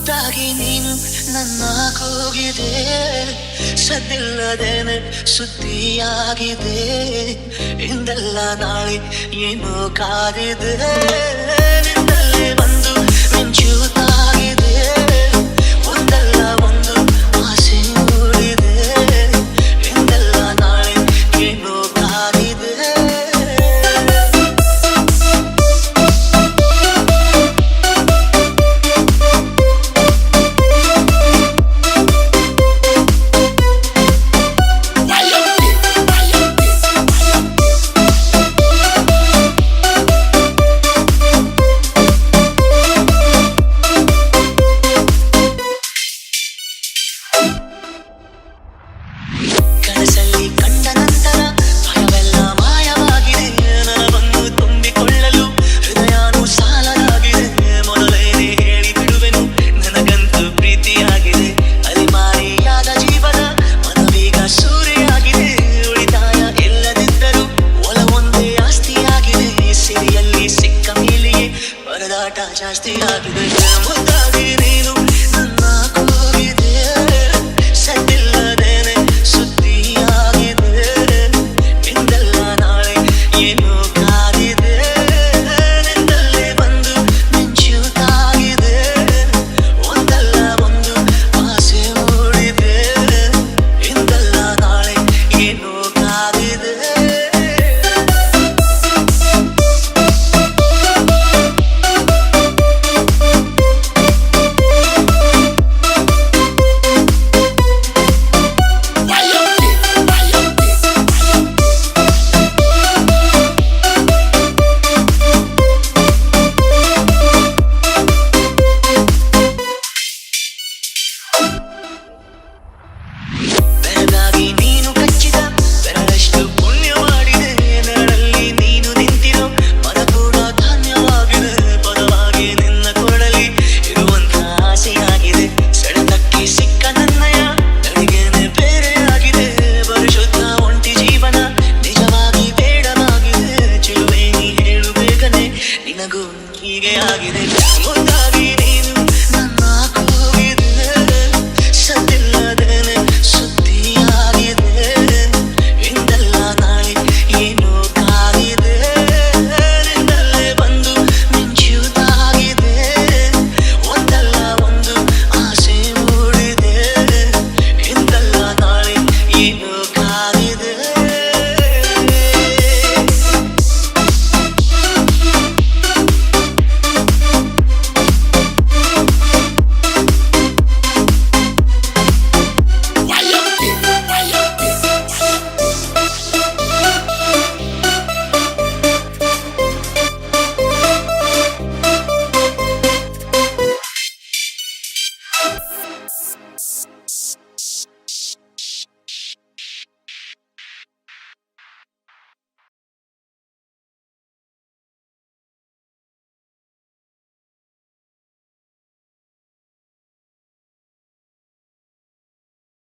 ಮುದ್ದಾಗಿ ನೀನು ನನ್ನ ಕೂಗಿದೆ, ಸದ್ದಿಲ್ಲದೇನೆ ಸುದ್ದಿಯಾಗಿದೆ. ಇಂದೆಲ್ಲ ನಾಳೆ ಏನೋ ಕಾದಿದೆ, ನಿನ್ನಲ್ಲೇ ಬಂದು ಮಿಂಚುತ್ತಾಗಿದೆ. ಒಂದಲ್ಲ ಒಂದು ಆಸೆ ಮೂಡಿದೆ, ಇಂದೆಲ್ಲ ನಾಳೆ ಏನೋ ಕಾದಿದೆ. ಕನಸಲ್ಲಿ ಕಂಡ ನಂತರ ಭಯವೆಲ್ಲ ಮಾಯವಾಗಿದೆ, ನನವನ್ನು ತುಂಬಿಕೊಳ್ಳಲು ಹೃದಯನೂ ಸಾಲದಾಗಿದೆ. ಮೊದಲೇನೆ ಹೇಳಿ ಬಿಡುವೆನು, ನನಗಂತೂ ಪ್ರೀತಿಯಾಗಿದೆ. ಅಲೆಮಾರಿಯಾದ ಜೀವನ ಮನವೀಗ ಸೂರೆಯಾಗಿದೆ. ಉಳಿತಾಯ ಇಲ್ಲದಿದ್ದರೂ ಒಲವೊಂದೇ ಆಸ್ತಿಯಾಗಿದೆ. ಸಿರಿಯಲ್ಲಿ ಸಿಕ್ಕ ಮೇಲೆಯೇ ಪರದಾಟ ಜಾಸ್ತಿಯಾಗಿದೆ. ಮುದ್ದಾಗಿ ನೀನು ನನ್ನ ಕೂಗಿದೆ, ಸದ್ದಿಲ್ಲದೇನೆ ಸುದ್ದಿಯಾಗಿದೆ. ಇಂದೆಲ್ಲ ನಾಳೆ ಏನೋ ಕಾದಿದೆ, ನಿನ್ನಲ್ಲೇ ಬಂದು ಮಿಂಚುತ್ತಾಗಿದೆ. ಒಂದಲ್ಲ ಒಂದು ಆಸೆ ಮೂಡಿದೆ, ಇಂದೆಲ್ಲ ನಾಳೆ ಏನೋ ಕಾದಿದೆ. ಬೆರಗಾಗಿ ನೀನು ಕಚ್ಚಿದ ಬೆರಳಷ್ಟು ಪುಣ್ಯ ಮಾಡಿದೆ. ನೆರಳಲ್ಲಿ ನೀನು ನಿಂತಿರೋ ಮರ ಕೂಡ ಧಾನ್ಯವಾಗಿದೆ. ಪದವಾಗಿ ನಿನ್ನ ಕೊರಳಲ್ಲಿ ಇರುವಂತ ಆಸೆಯಾಗಿದೆ. ಸೆಳೆತಕ್ಕೆ ಸಿಕ್ಕ ನನ್ನಯ ನನಗೇನೆ ಬೇರೆಯಾಗಿದೆ. ಪರಿಶುದ್ಧ ಒಂಟಿ ಜೀವನ ನಿಜವಾಗಿ ಬೇಡವಾಗಿದೆ. ಚಿಲುವೆ ನೀ ಹೇಳು ಬೇಗನೆ, ನಿನಗೂ ಹೀಗೆ ಆಗಿದೆ.